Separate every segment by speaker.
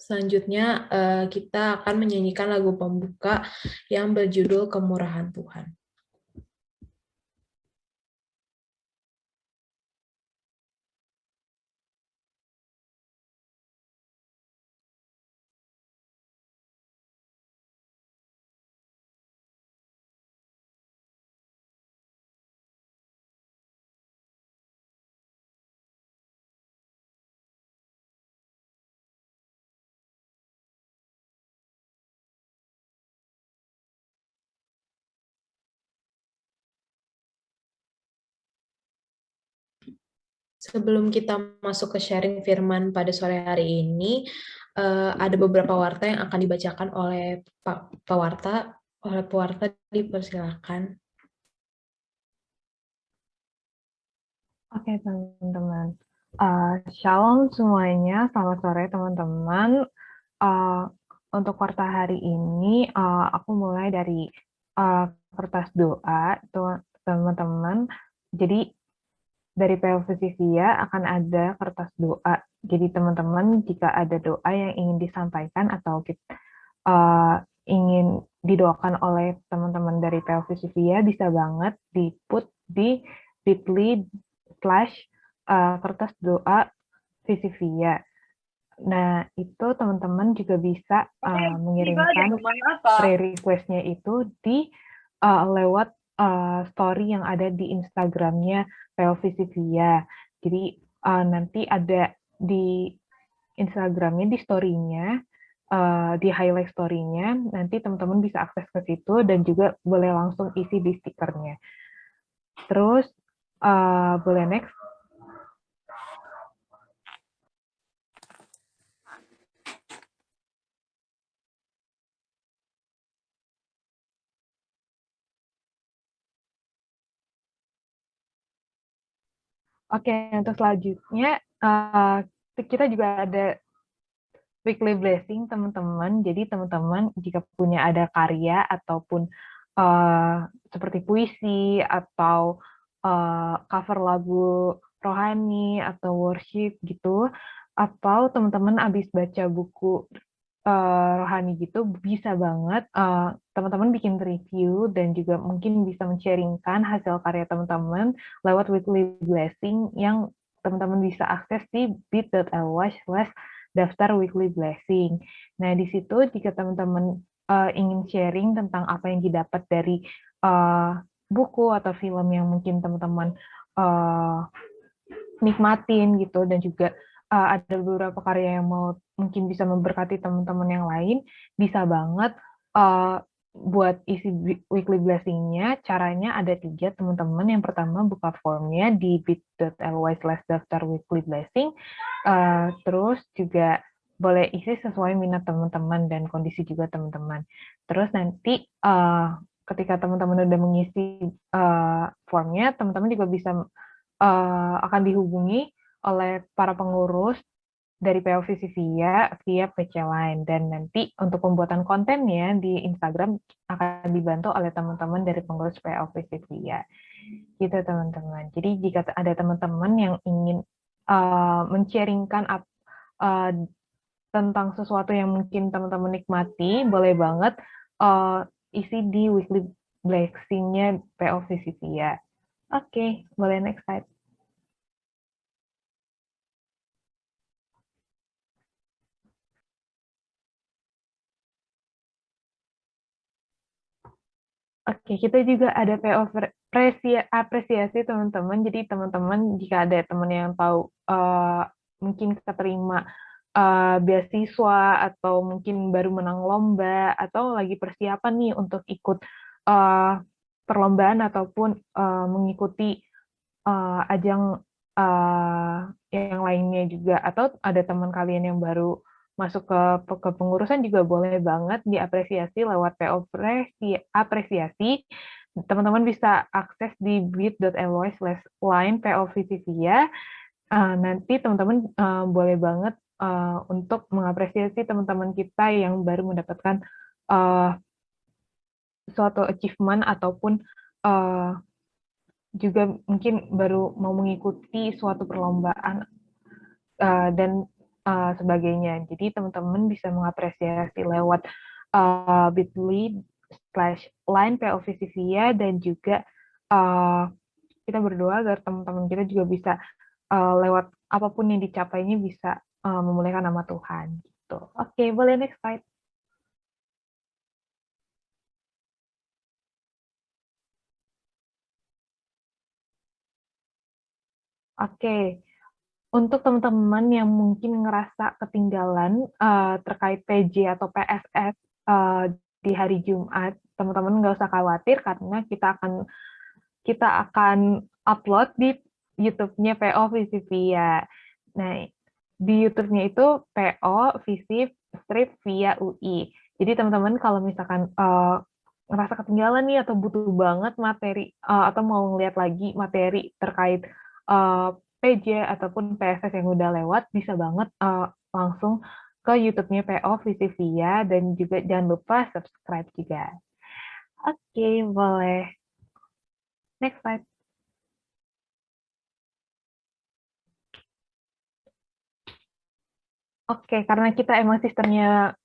Speaker 1: Selanjutnya, kita akan menyanyikan lagu pembuka yang berjudul Kemurahan Tuhan. Sebelum kita masuk ke sharing firman pada sore hari ini, ada beberapa warta yang akan dibacakan oleh Pak Pewarta. Oleh pewarta dipersilakan.
Speaker 2: Oke, teman-teman. Shalom semuanya, selamat sore teman-teman. Uh, untuk warta hari ini, aku mulai dari kertas doa, teman-teman. Jadi, dari PLVCVIA akan ada kertas doa. Jadi, teman-teman, jika ada doa yang ingin disampaikan atau ingin didoakan oleh teman-teman dari PLVCVIA, bisa banget di-put di bit.ly/, kertas doa VCVIA. Nah, itu teman-teman juga bisa mengirimkan prayer request-nya itu di lewat story yang ada di Instagram-nya PLVCVIA. Jadi nanti ada di Instagram-nya, di story-nya, di highlight story-nya, nanti teman-teman bisa akses ke situ dan juga boleh langsung isi di stikernya. Terus, boleh next. Oke, untuk selanjutnya, kita juga ada weekly blessing, teman-teman. Jadi, teman-teman jika punya ada karya ataupun seperti puisi atau cover lagu rohani atau worship gitu, atau teman-teman habis baca buku rohani gitu, bisa banget teman-teman bikin review dan juga mungkin bisa men-sharingkan hasil karya teman-teman lewat weekly blessing yang teman-teman bisa akses di bit.ly/daftar weekly blessing. Nah, di situ jika teman-teman ingin sharing tentang apa yang didapat dari buku atau film yang mungkin teman-teman nikmatin gitu, dan juga ada beberapa karya yang mau mungkin bisa memberkati teman-teman yang lain, bisa banget buat isi weekly blessing-nya. Caranya ada 3, teman-teman. Yang pertama, buka formnya di bit.ly/daftar weekly blessing. Terus juga boleh isi sesuai minat teman-teman dan kondisi juga teman-teman. Terus nanti ketika teman-teman udah mengisi formnya, teman-teman juga bisa akan dihubungi oleh para pengurus dari PLVCVIA via PC Line, dan nanti untuk pembuatan kontennya di Instagram akan dibantu oleh teman-teman dari pengurus PLVCVIA. Gitu teman-teman. Jadi jika ada teman-teman yang ingin men-sharingkan tentang sesuatu yang mungkin teman-teman nikmati, boleh banget isi di weekly blessing-nya PLVCVIA. Oke, boleh next slide. Oke, kita juga ada PO apresiasi teman-teman. Jadi teman-teman jika ada teman yang tahu mungkin keterima beasiswa atau mungkin baru menang lomba atau lagi persiapan nih untuk ikut perlombaan ataupun mengikuti ajang yang lainnya juga, atau ada teman kalian yang baru masuk ke kepengurusan, juga boleh banget diapresiasi lewat PO apresiasi. Teman-teman bisa akses di bit.ly/line POVCVIA. Nanti teman-teman boleh banget untuk mengapresiasi teman-teman kita yang baru mendapatkan suatu achievement ataupun juga mungkin baru mau mengikuti suatu perlombaan, dan sebagainya. Jadi teman-teman bisa mengapresiasi lewat bit.ly/line POVCVIA dan juga uh, kita berdoa agar teman-teman kita juga bisa lewat apapun yang dicapainya bisa memuliakan nama Tuhan. Gitu. Oke, boleh next slide. Oke, untuk teman-teman yang mungkin ngerasa ketinggalan terkait PJ atau PSS di hari Jumat, teman-teman nggak usah khawatir karena kita akan upload di YouTube-nya PO Visipia. Nah, di YouTube-nya itu PO Visip Strip via UI. Jadi teman-teman kalau misalkan ngerasa ketinggalan nih atau butuh banget materi atau mau ngeliat lagi materi terkait PJ ataupun PSS yang udah lewat, bisa banget langsung ke YouTube-nya PO Visipia dan juga jangan lupa subscribe juga. Oke, boleh. Next slide. Oke, karena kita emang sistemnya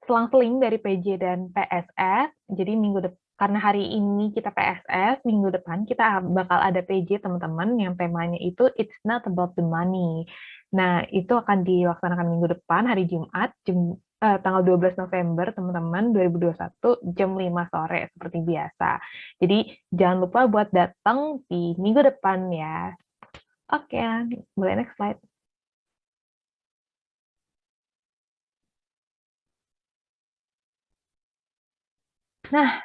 Speaker 2: selang-seling dari PJ dan PSS, jadi karena hari ini kita PSS, minggu depan kita bakal ada PJ teman-teman yang temanya itu It's Not About the Money. Nah, itu akan dilaksanakan minggu depan, hari Jumat, tanggal 12 November, teman-teman, 2021, jam 5 sore, seperti biasa. Jadi, jangan lupa buat datang di minggu depan ya. Oke, boleh next slide. Nah,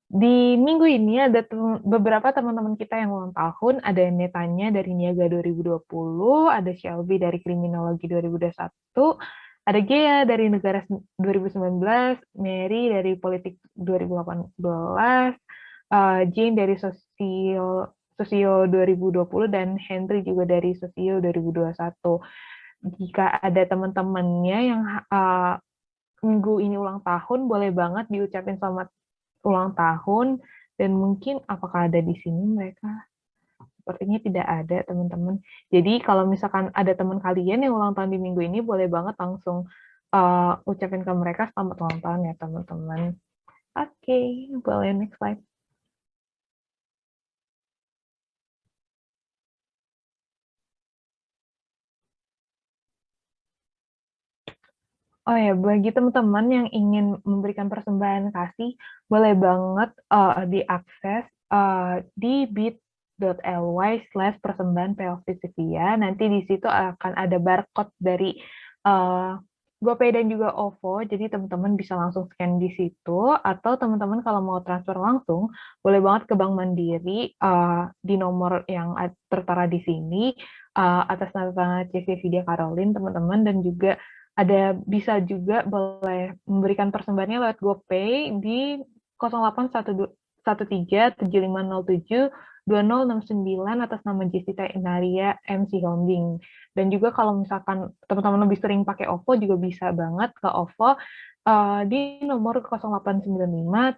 Speaker 2: di minggu ini ada beberapa teman-teman kita yang ulang tahun, ada Netanya dari Niaga 2020, ada Shelby dari Kriminologi 2021, ada Gea dari Negara 2019, Mary dari Politik 2018, Jane dari Sosio 2020, dan Henry juga dari Sosio 2021. Jika ada teman-temannya yang minggu ini ulang tahun, boleh banget diucapin selamat ulang tahun, dan mungkin apakah ada di sini mereka? Sepertinya tidak ada, teman-teman. Jadi kalau misalkan ada teman kalian yang ulang tahun di minggu ini, boleh banget langsung ucapin ke mereka selamat ulang tahun ya, teman-teman. Oke, boleh next slide. Oh ya, bagi teman-teman yang ingin memberikan persembahan kasih, boleh banget diakses di bit.ly/persembahan POVCVIA. Nanti di situ akan ada barcode dari GoPay dan juga OVO, jadi teman-teman bisa langsung scan di situ, atau teman-teman kalau mau transfer langsung, boleh banget ke Bank Mandiri di nomor yang tertera di sini, atas nama CV Vidya Caroline, teman-teman, dan juga bisa juga boleh memberikan persembahannya lewat GoPay di 081375072069 atas nama Jessica Inaria MC Holding. Dan juga kalau misalkan teman-teman lebih sering pakai OVO juga bisa banget ke OVO di nomor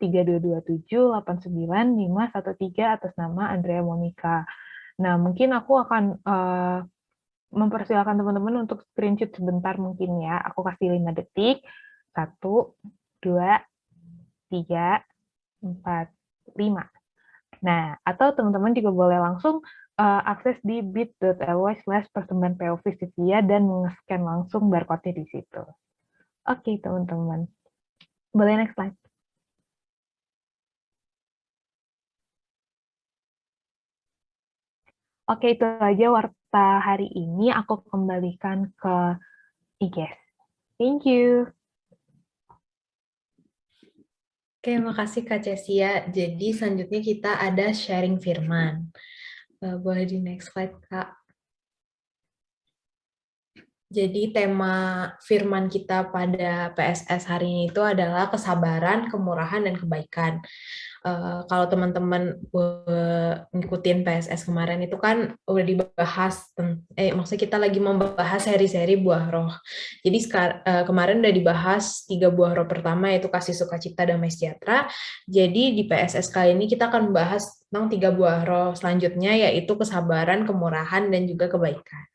Speaker 2: 0895-3227-89513 atas nama Andrea Monica. Nah, mungkin aku akan mempersilahkan teman-teman untuk screenshot sebentar mungkin ya. Aku kasih 5 detik. 1, 2, 3, 4, 5. Nah, atau teman-teman juga boleh langsung akses di bit.ly/persembahan POVCVIA dan nge-scan langsung barcode-nya di situ. Oke, teman-teman. Boleh next slide. Oke, itu aja warta hari ini. Aku kembalikan ke IGES. Thank you.
Speaker 1: Oke, makasih Kak Cesia. Jadi selanjutnya kita ada sharing firman. Boleh di next slide, Kak. Jadi tema firman kita pada PSS hari ini itu adalah kesabaran, kemurahan, dan kebaikan. Kalau teman-teman ngikutin PSS kemarin itu kan udah dibahas, maksudnya kita lagi membahas seri-seri buah roh. Jadi kemarin udah dibahas 3 buah roh pertama, yaitu kasih, sukacita, damai sejahtera. Jadi di PSS kali ini kita akan membahas tentang 3 buah roh selanjutnya, yaitu kesabaran, kemurahan, dan juga kebaikan.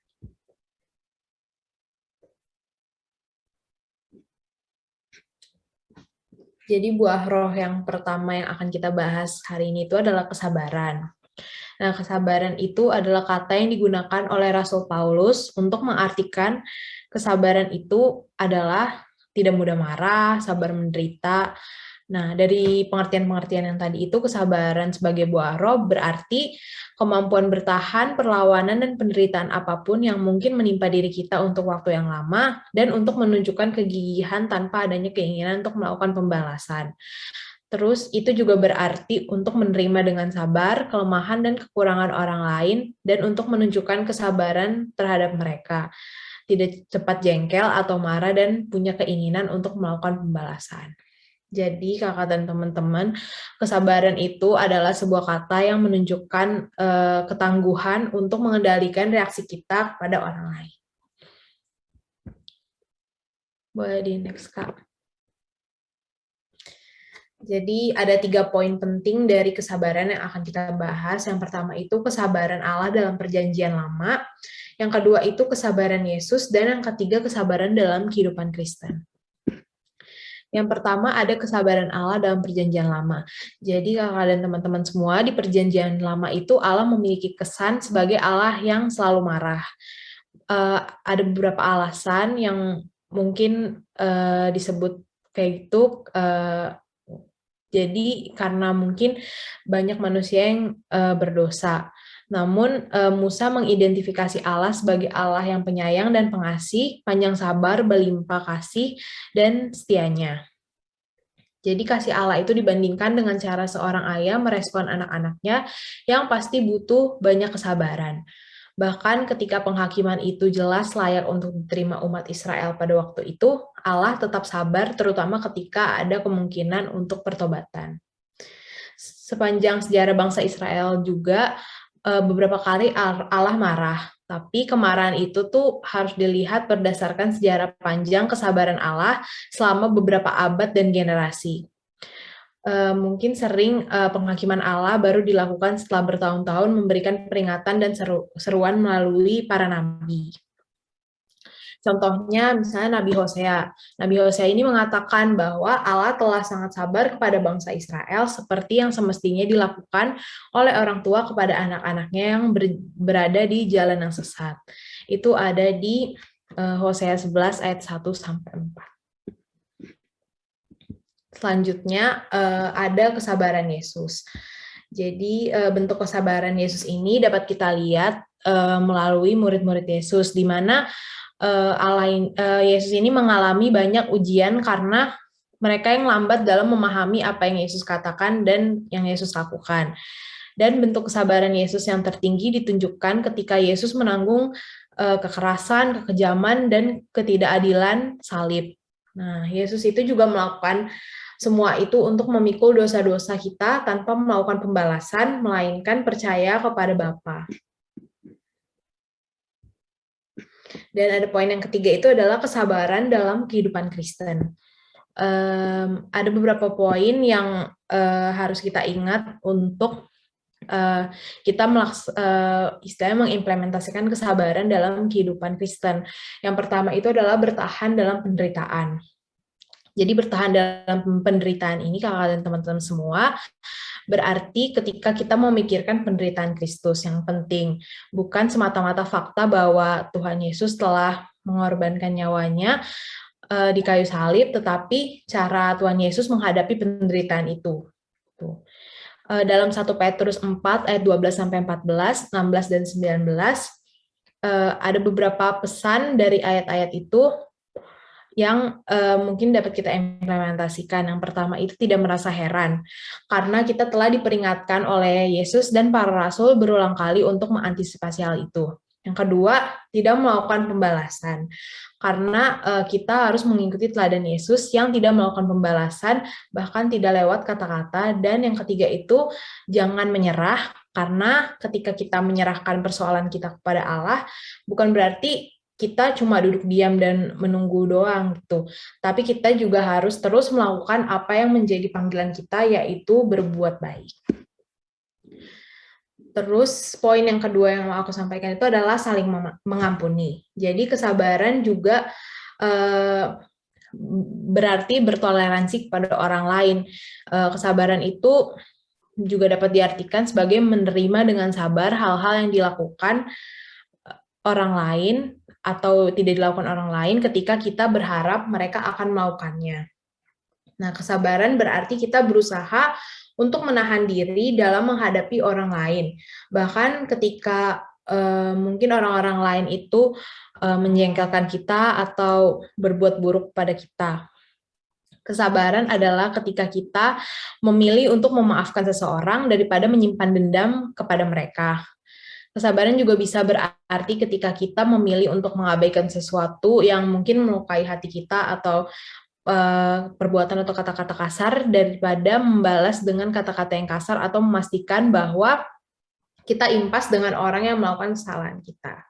Speaker 1: Jadi buah roh yang pertama yang akan kita bahas hari ini itu adalah kesabaran. Nah, kesabaran itu adalah kata yang digunakan oleh Rasul Paulus untuk mengartikan kesabaran itu adalah tidak mudah marah, sabar menderita. Nah, dari pengertian-pengertian yang tadi itu, kesabaran sebagai buah roh berarti kemampuan bertahan, perlawanan, dan penderitaan apapun yang mungkin menimpa diri kita untuk waktu yang lama, dan untuk menunjukkan kegigihan tanpa adanya keinginan untuk melakukan pembalasan. Terus itu juga berarti untuk menerima dengan sabar kelemahan dan kekurangan orang lain dan untuk menunjukkan kesabaran terhadap mereka. Tidak cepat jengkel atau marah dan punya keinginan untuk melakukan pembalasan. Jadi kakak dan teman-teman, kesabaran itu adalah sebuah kata yang menunjukkan ketangguhan untuk mengendalikan reaksi kita kepada orang lain. Boleh di next, Kak. Jadi ada 3 poin penting dari kesabaran yang akan kita bahas. Yang pertama itu kesabaran Allah dalam perjanjian lama. Yang kedua itu kesabaran Yesus. Dan yang ketiga kesabaran dalam kehidupan Kristen. Yang pertama ada kesabaran Allah dalam perjanjian lama. Jadi kakak dan teman-teman semua, di perjanjian lama itu Allah memiliki kesan sebagai Allah yang selalu marah. Ada beberapa alasan yang mungkin disebut kayak gitu. Jadi karena mungkin banyak manusia yang berdosa. Namun Musa mengidentifikasi Allah sebagai Allah yang penyayang dan pengasih, panjang sabar, berlimpah kasih, dan setianya. Jadi kasih Allah itu dibandingkan dengan cara seorang ayah merespon anak-anaknya yang pasti butuh banyak kesabaran. Bahkan ketika penghakiman itu jelas layak untuk diterima umat Israel pada waktu itu, Allah tetap sabar terutama ketika ada kemungkinan untuk pertobatan. Sepanjang sejarah bangsa Israel juga beberapa kali Allah marah, tapi kemarahan itu tuh harus dilihat berdasarkan sejarah panjang kesabaran Allah selama beberapa abad dan generasi. Mungkin sering penghakiman Allah baru dilakukan setelah bertahun-tahun memberikan peringatan dan seruan melalui para nabi. Contohnya misalnya Nabi Hosea. Nabi Hosea ini mengatakan bahwa Allah telah sangat sabar kepada bangsa Israel seperti yang semestinya dilakukan oleh orang tua kepada anak-anaknya yang berada di jalan yang sesat. Itu ada di Hosea 11 ayat 1 sampai 4. Selanjutnya ada kesabaran Yesus. Jadi bentuk kesabaran Yesus ini dapat kita lihat melalui murid-murid Yesus, di mana Yesus ini mengalami banyak ujian karena mereka yang lambat dalam memahami apa yang Yesus katakan dan yang Yesus lakukan. Dan bentuk kesabaran Yesus yang tertinggi ditunjukkan ketika Yesus menanggung kekerasan, kekejaman, dan ketidakadilan salib. Nah, Yesus itu juga melakukan semua itu untuk memikul dosa-dosa kita tanpa melakukan pembalasan, melainkan percaya kepada Bapa. Dan ada poin yang ketiga itu adalah kesabaran dalam kehidupan Kristen. Ada beberapa poin yang harus kita ingat untuk kita istilahnya mengimplementasikan kesabaran dalam kehidupan Kristen. Yang pertama itu adalah bertahan dalam penderitaan. Jadi bertahan dalam penderitaan ini kakak dan teman-teman semua berarti ketika kita memikirkan penderitaan Kristus yang penting, bukan semata-mata fakta bahwa Tuhan Yesus telah mengorbankan nyawanya di kayu salib, tetapi cara Tuhan Yesus menghadapi penderitaan itu. Dalam 1 Petrus 4 ayat 12-14, 16 dan 19, ada beberapa pesan dari ayat-ayat itu yang mungkin dapat kita implementasikan. Yang pertama itu tidak merasa heran, karena kita telah diperingatkan oleh Yesus dan para rasul berulang kali untuk mengantisipasi hal itu. Yang kedua, tidak melakukan pembalasan, karena kita harus mengikuti teladan Yesus yang tidak melakukan pembalasan, bahkan tidak lewat kata-kata. Dan yang ketiga itu, jangan menyerah, karena ketika kita menyerahkan persoalan kita kepada Allah, bukan berarti kita cuma duduk diam dan menunggu doang gitu. Tapi kita juga harus terus melakukan apa yang menjadi panggilan kita, yaitu berbuat baik. Terus poin yang kedua yang mau aku sampaikan itu adalah saling mengampuni. Jadi kesabaran juga berarti bertoleransi kepada orang lain. Kesabaran itu juga dapat diartikan sebagai menerima dengan sabar hal-hal yang dilakukan orang lain atau tidak dilakukan orang lain ketika kita berharap mereka akan melakukannya. Nah, kesabaran berarti kita berusaha untuk menahan diri dalam menghadapi orang lain. Bahkan ketika mungkin orang-orang lain itu menjengkelkan kita atau berbuat buruk pada kita. Kesabaran adalah ketika kita memilih untuk memaafkan seseorang daripada menyimpan dendam kepada mereka. Kesabaran juga bisa berarti ketika kita memilih untuk mengabaikan sesuatu yang mungkin melukai hati kita atau perbuatan atau kata-kata kasar daripada membalas dengan kata-kata yang kasar atau memastikan bahwa kita impas dengan orang yang melakukan kesalahan kita.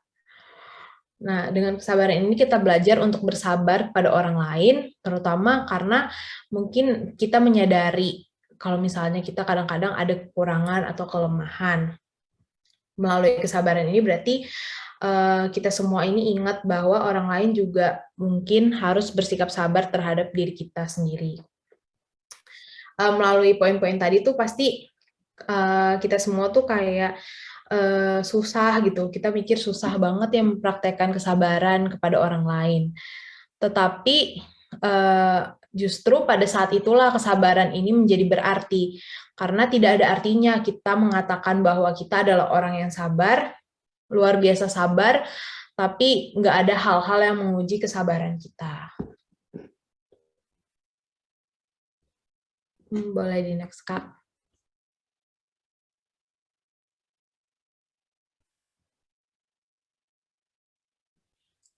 Speaker 1: Nah, dengan kesabaran ini kita belajar untuk bersabar pada orang lain, terutama karena mungkin kita menyadari kalau misalnya kita kadang-kadang ada kekurangan atau kelemahan. Melalui kesabaran ini berarti kita semua ini ingat bahwa orang lain juga mungkin harus bersikap sabar terhadap diri kita sendiri. Melalui poin-poin tadi tuh pasti kita semua tuh kayak susah gitu. Kita mikir susah banget ya mempraktekkan kesabaran kepada orang lain. Tetapi justru pada saat itulah kesabaran ini menjadi berarti. Karena tidak ada artinya kita mengatakan bahwa kita adalah orang yang sabar, luar biasa sabar, tapi nggak ada hal-hal yang menguji kesabaran kita. Boleh di next, Kak.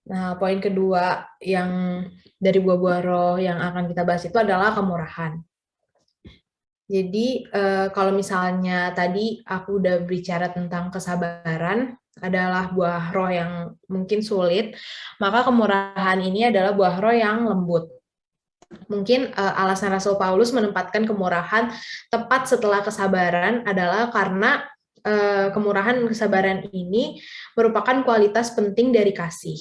Speaker 1: Nah, poin kedua yang dari buah-buah roh yang akan kita bahas itu adalah kemurahan. Jadi, kalau misalnya tadi aku udah bicara tentang kesabaran adalah buah roh yang mungkin sulit, maka kemurahan ini adalah buah roh yang lembut. Mungkin alasan Rasul Paulus menempatkan kemurahan tepat setelah kesabaran adalah karena kemurahan dan kesabaran ini merupakan kualitas penting dari kasih.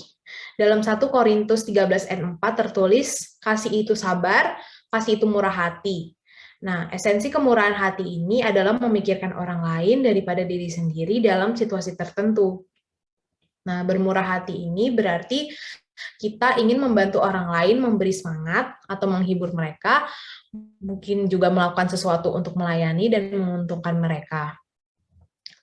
Speaker 1: Dalam 1 Korintus 13 ayat 4 tertulis, kasih itu sabar, kasih itu murah hati. Nah, esensi kemurahan hati ini adalah memikirkan orang lain daripada diri sendiri dalam situasi tertentu. Nah, bermurah hati ini berarti kita ingin membantu orang lain memberi semangat atau menghibur mereka, mungkin juga melakukan sesuatu untuk melayani dan menguntungkan mereka.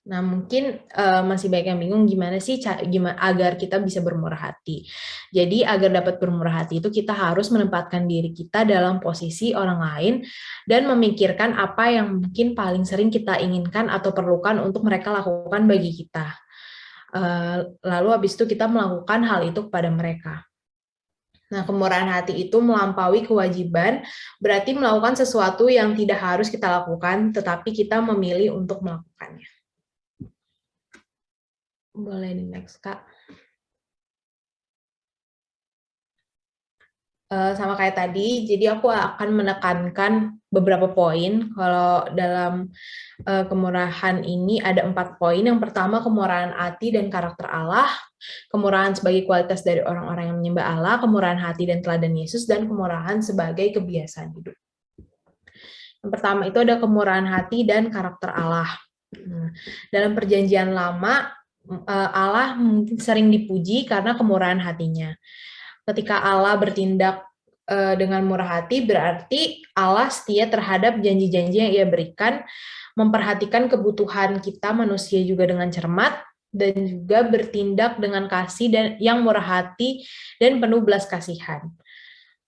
Speaker 1: Nah, mungkin masih banyak yang bingung gimana sih agar kita bisa bermurah hati. Jadi, agar dapat bermurah hati itu kita harus menempatkan diri kita dalam posisi orang lain dan memikirkan apa yang mungkin paling sering kita inginkan atau perlukan untuk mereka lakukan bagi kita. Lalu habis itu kita melakukan hal itu kepada mereka. Nah, kemurahan hati itu melampaui kewajiban, berarti melakukan sesuatu yang tidak harus kita lakukan, tetapi kita memilih untuk melakukannya. Boleh di next, Kak. Sama kayak tadi, jadi aku akan menekankan beberapa poin. Kalau dalam kemurahan ini ada 4 poin. Yang pertama, kemurahan hati dan karakter Allah, kemurahan sebagai kualitas dari orang-orang yang menyembah Allah, kemurahan hati dan teladan Yesus, dan kemurahan sebagai kebiasaan hidup. Yang pertama itu ada kemurahan hati dan karakter Allah. Dalam perjanjian lama, Allah mungkin sering dipuji karena kemurahan hatinya. Ketika Allah bertindak dengan murah hati, berarti Allah setia terhadap janji-janji yang Ia berikan, memperhatikan kebutuhan kita manusia juga dengan cermat, dan juga bertindak dengan kasih dan yang murah hati dan penuh belas kasihan.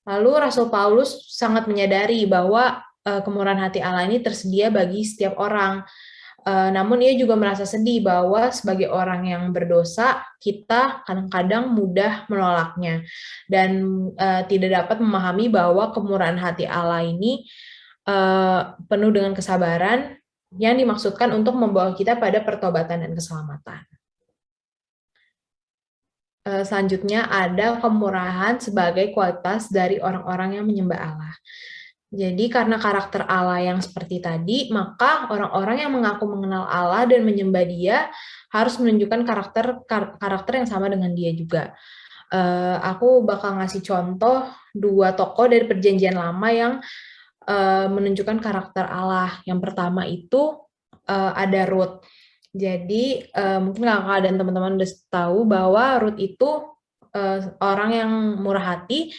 Speaker 1: Lalu Rasul Paulus sangat menyadari bahwa kemurahan hati Allah ini tersedia bagi setiap orang. Namun ia juga merasa sedih bahwa sebagai orang yang berdosa, kita kadang-kadang mudah menolaknya dan tidak dapat memahami bahwa kemurahan hati Allah ini penuh dengan kesabaran yang dimaksudkan untuk membawa kita pada pertobatan dan keselamatan. Selanjutnya ada kemurahan sebagai kualitas dari orang-orang yang menyembah Allah. Jadi karena karakter Allah yang seperti tadi, maka orang-orang yang mengaku mengenal Allah dan menyembah Dia harus menunjukkan karakter yang sama dengan Dia juga. Aku bakal ngasih contoh 2 tokoh dari Perjanjian Lama yang menunjukkan karakter Allah. Yang pertama itu ada Ruth. Jadi mungkin kakak dan teman-teman udah tahu bahwa Ruth itu orang yang murah hati,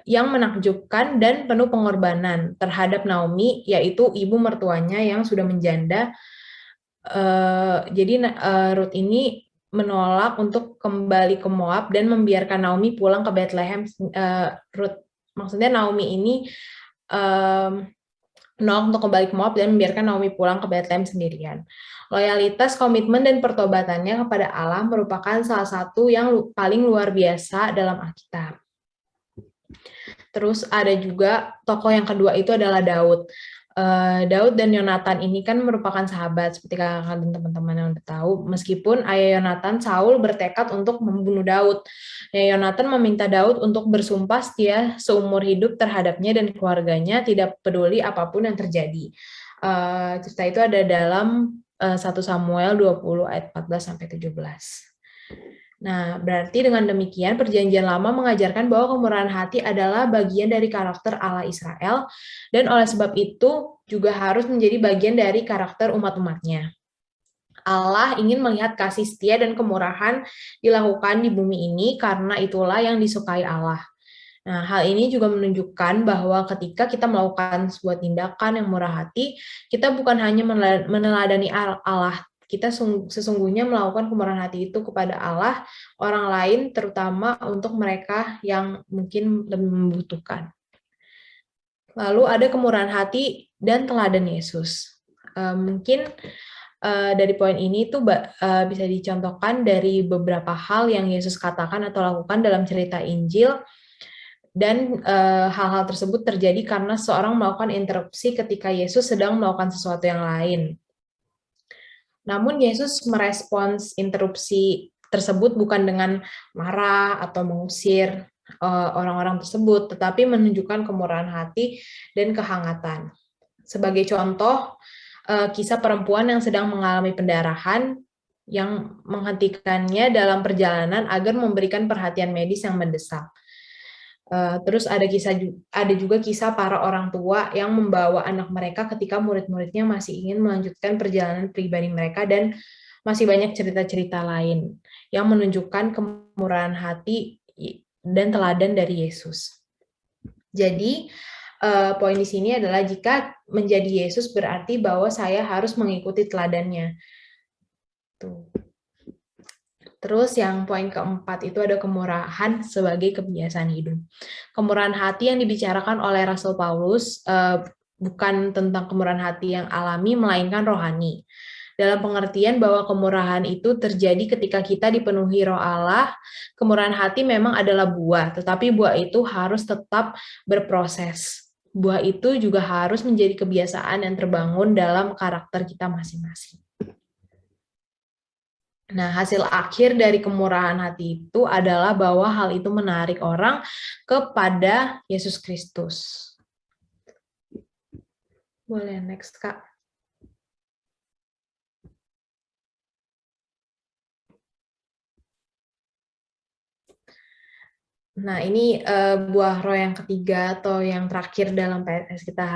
Speaker 1: yang menakjubkan dan penuh pengorbanan terhadap Naomi, yaitu ibu mertuanya yang sudah menjanda. Jadi Ruth ini menolak untuk kembali ke Moab dan membiarkan Naomi pulang ke Bethlehem. Maksudnya Naomi ini menolak untuk kembali ke Moab dan membiarkan Naomi pulang ke Bethlehem sendirian. Loyalitas, komitmen, dan pertobatannya kepada Allah merupakan salah satu yang paling luar biasa dalam Alkitab. Terus ada juga tokoh yang kedua itu adalah Daud. Daud dan Yonatan ini kan merupakan sahabat, seperti kakak dan teman-teman yang udah tahu. Meskipun ayah Yonatan, Saul, bertekad untuk membunuh Daud. Yonatan meminta Daud untuk bersumpah setia seumur hidup terhadapnya dan keluarganya, tidak peduli apapun yang terjadi. Cerita itu ada dalam 1 Samuel 20 ayat 14-17. Nah, berarti dengan demikian Perjanjian Lama mengajarkan bahwa kemurahan hati adalah bagian dari karakter Allah Israel, dan oleh sebab itu juga harus menjadi bagian dari karakter umat-umatnya. Allah ingin melihat kasih setia dan kemurahan dilakukan di bumi ini, karena itulah yang disukai Allah. Nah, hal ini juga menunjukkan bahwa ketika kita melakukan sebuah tindakan yang murah hati, kita bukan hanya meneladani Allah, kita sesungguhnya melakukan kemurahan hati itu kepada Allah, orang lain, terutama untuk mereka yang mungkin lebih membutuhkan. Lalu ada kemurahan hati dan teladan Yesus. Mungkin dari poin ini tuh bisa dicontohkan dari beberapa hal yang Yesus katakan atau lakukan dalam cerita Injil, dan hal-hal tersebut terjadi karena seorang melakukan interupsi ketika Yesus sedang melakukan sesuatu yang lain. Namun Yesus merespons interupsi tersebut bukan dengan marah atau mengusir orang-orang tersebut, tetapi menunjukkan kemurahan hati dan kehangatan. Sebagai contoh, kisah perempuan yang sedang mengalami pendarahan yang menghentikannya dalam perjalanan agar memberikan perhatian medis yang mendesak. Terus ada juga kisah para orang tua yang membawa anak mereka ketika murid-muridnya masih ingin melanjutkan perjalanan pribadi mereka, dan masih banyak cerita-cerita lain yang menunjukkan kemurahan hati dan teladan dari Yesus. Jadi poin di sini adalah jika menjadi Yesus berarti bahwa saya harus mengikuti teladannya. Tuh. Terus yang poin keempat itu ada kemurahan sebagai kebiasaan hidup. Kemurahan hati yang dibicarakan oleh Rasul Paulus bukan tentang kemurahan hati yang alami, melainkan rohani. Dalam pengertian bahwa kemurahan itu terjadi ketika kita dipenuhi Roh Allah. Kemurahan hati memang adalah buah, tetapi buah itu harus tetap berproses. Buah itu juga harus menjadi kebiasaan yang terbangun dalam karakter kita masing-masing. Nah, hasil akhir dari kemurahan hati itu adalah bahwa hal itu menarik orang kepada Yesus Kristus. Boleh next, Kak. Nah, ini buah roh yang ketiga atau yang terakhir dalam PSS kita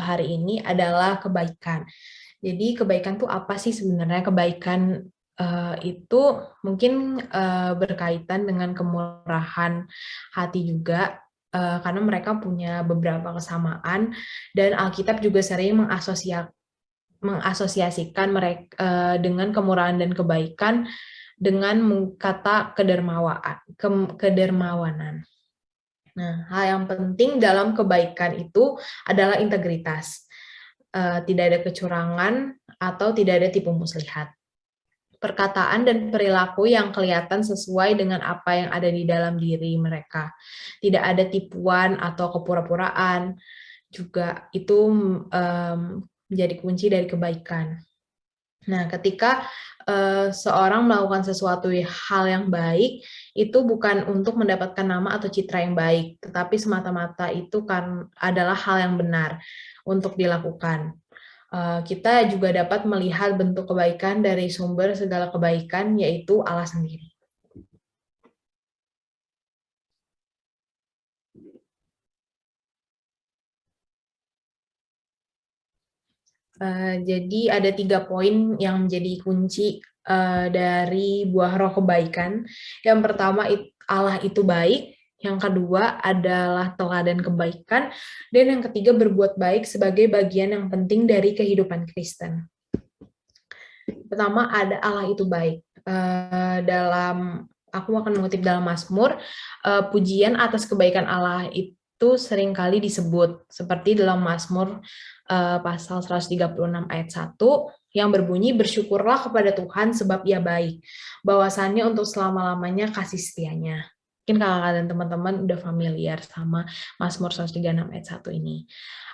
Speaker 1: hari ini adalah kebaikan. Jadi kebaikan itu apa sih sebenarnya? Kebaikan itu mungkin berkaitan dengan kemurahan hati juga, karena mereka punya beberapa kesamaan, dan Alkitab juga sering mengasosiasikan mereka dengan kemurahan dan kebaikan dengan kata kedermawanan. Nah, hal yang penting dalam kebaikan itu adalah integritas. Tidak ada kecurangan atau tidak ada tipu muslihat. Perkataan dan perilaku yang kelihatan sesuai dengan apa yang ada di dalam diri mereka. Tidak ada tipuan atau kepura-puraan. Juga itu menjadi kunci dari kebaikan. Nah, ketika seorang melakukan sesuatu hal yang baik, itu bukan untuk mendapatkan nama atau citra yang baik, tetapi semata-mata itu kan adalah hal yang benar untuk dilakukan. Kita juga dapat melihat bentuk kebaikan dari sumber segala kebaikan, yaitu Allah sendiri. Jadi ada 3 poin yang menjadi kunci dari buah roh kebaikan. Yang pertama, Allah itu baik. Yang kedua adalah teladan kebaikan. Dan yang ketiga, berbuat baik sebagai bagian yang penting dari kehidupan Kristen. Pertama, ada Allah itu baik. Aku akan mengutip dalam Mazmur, pujian atas kebaikan Allah itu seringkali disebut, seperti dalam Mazmur pasal 136 ayat 1, yang berbunyi, bersyukurlah kepada Tuhan sebab ia baik, bahwasannya untuk selama-lamanya kasih setianya. Mungkin kakak dan teman-teman udah familiar sama Mazmur 136 ayat 1 ini.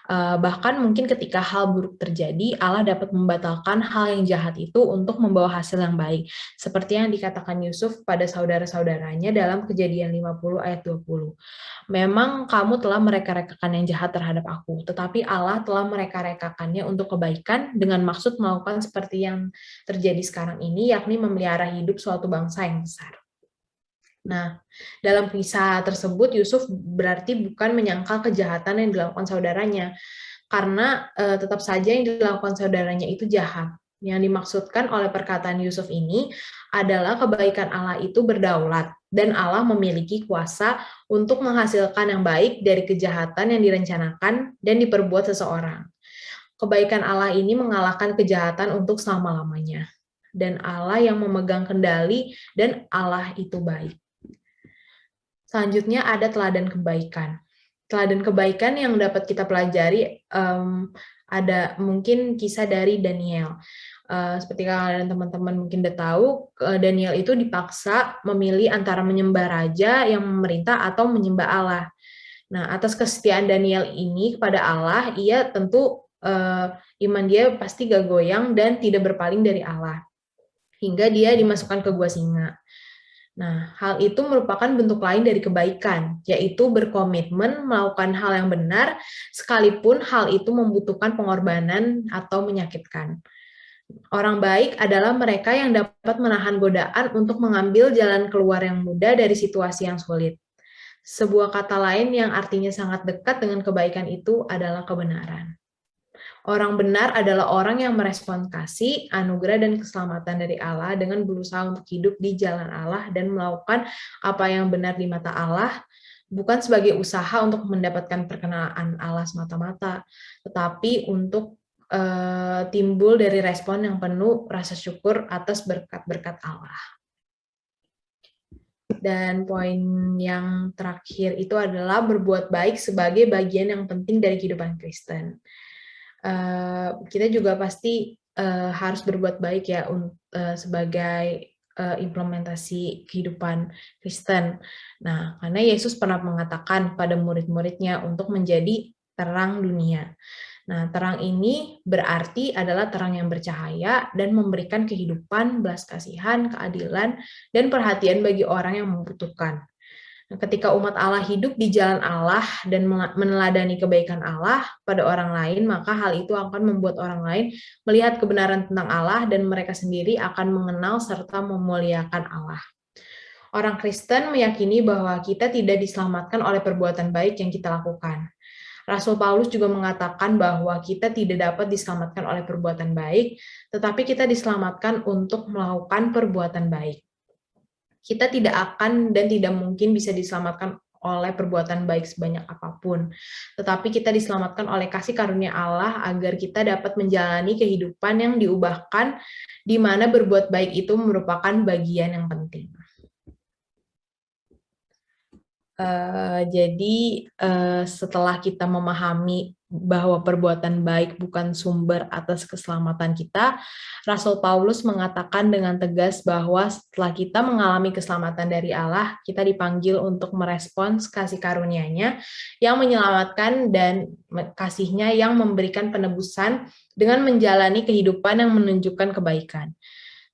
Speaker 1: Bahkan mungkin ketika hal buruk terjadi, Allah dapat membatalkan hal yang jahat itu untuk membawa hasil yang baik. Seperti yang dikatakan Yusuf pada saudara-saudaranya dalam Kejadian 50 ayat 20. Memang kamu telah mereka-rekakan yang jahat terhadap aku, tetapi Allah telah mereka-rekakannya untuk kebaikan dengan maksud melakukan seperti yang terjadi sekarang ini, yakni memelihara hidup suatu bangsa yang besar. Nah, dalam kisah tersebut Yusuf berarti bukan menyangkal kejahatan yang dilakukan saudaranya, karena tetap saja yang dilakukan saudaranya itu jahat. Yang dimaksudkan oleh perkataan Yusuf ini adalah kebaikan Allah itu berdaulat, dan Allah memiliki kuasa untuk menghasilkan yang baik dari kejahatan yang direncanakan dan diperbuat seseorang. Kebaikan Allah ini mengalahkan kejahatan untuk selama-lamanya. Dan Allah yang memegang kendali, dan Allah itu baik. Selanjutnya ada teladan kebaikan. Teladan kebaikan yang dapat kita pelajari ada mungkin kisah dari Daniel. Seperti kalian teman-teman mungkin udah tahu, Daniel itu dipaksa memilih antara menyembah raja yang memerintah atau menyembah Allah. Nah, atas kesetiaan Daniel ini kepada Allah, ia tentu iman dia pasti gak goyang dan tidak berpaling dari Allah. Hingga dia dimasukkan ke gua singa. Nah, hal itu merupakan bentuk lain dari kebaikan, yaitu berkomitmen melakukan hal yang benar, sekalipun hal itu membutuhkan pengorbanan atau menyakitkan. Orang baik adalah mereka yang dapat menahan godaan untuk mengambil jalan keluar yang mudah dari situasi yang sulit. Sebuah kata lain yang artinya sangat dekat dengan kebaikan itu adalah kebenaran. Orang benar adalah orang yang merespon kasih, anugerah, dan keselamatan dari Allah dengan berusaha untuk hidup di jalan Allah dan melakukan apa yang benar di mata Allah, bukan sebagai usaha untuk mendapatkan perkenalan Allah semata-mata, tetapi untuk timbul dari respon yang penuh rasa syukur atas berkat-berkat Allah. Dan poin yang terakhir itu adalah berbuat baik sebagai bagian yang penting dari kehidupan Kristen. Kita juga pasti harus berbuat baik ya sebagai implementasi kehidupan Kristen. Nah, karena Yesus pernah mengatakan pada murid-muridnya untuk menjadi terang dunia. Nah, terang ini berarti adalah terang yang bercahaya dan memberikan kehidupan, belas kasihan, keadilan, dan perhatian bagi orang yang membutuhkan. Ketika umat Allah hidup di jalan Allah dan meneladani kebaikan Allah pada orang lain, maka hal itu akan membuat orang lain melihat kebenaran tentang Allah dan mereka sendiri akan mengenal serta memuliakan Allah. Orang Kristen meyakini bahwa kita tidak diselamatkan oleh perbuatan baik yang kita lakukan. Rasul Paulus juga mengatakan bahwa kita tidak dapat diselamatkan oleh perbuatan baik, tetapi kita diselamatkan untuk melakukan perbuatan baik. Kita tidak akan dan tidak mungkin bisa diselamatkan oleh perbuatan baik sebanyak apapun. Tetapi kita diselamatkan oleh kasih karunia Allah agar kita dapat menjalani kehidupan yang diubahkan, di mana berbuat baik itu merupakan bagian yang penting. Jadi setelah kita memahami bahwa perbuatan baik bukan sumber atas keselamatan kita, Rasul Paulus mengatakan dengan tegas bahwa setelah kita mengalami keselamatan dari Allah, kita dipanggil untuk merespons kasih karunia-Nya yang menyelamatkan dan kasih-Nya yang memberikan penebusan dengan menjalani kehidupan yang menunjukkan kebaikan.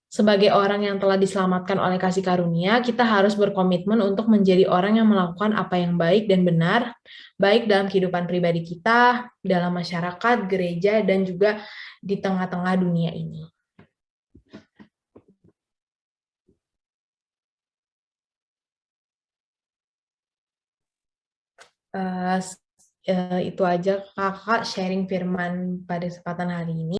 Speaker 1: Sebagai orang yang telah diselamatkan oleh kasih karunia, kita harus berkomitmen untuk menjadi orang yang melakukan apa yang baik dan benar, baik dalam kehidupan pribadi kita, dalam masyarakat, gereja, dan juga di tengah-tengah dunia ini. Itu aja kakak sharing firman pada kesempatan hari ini.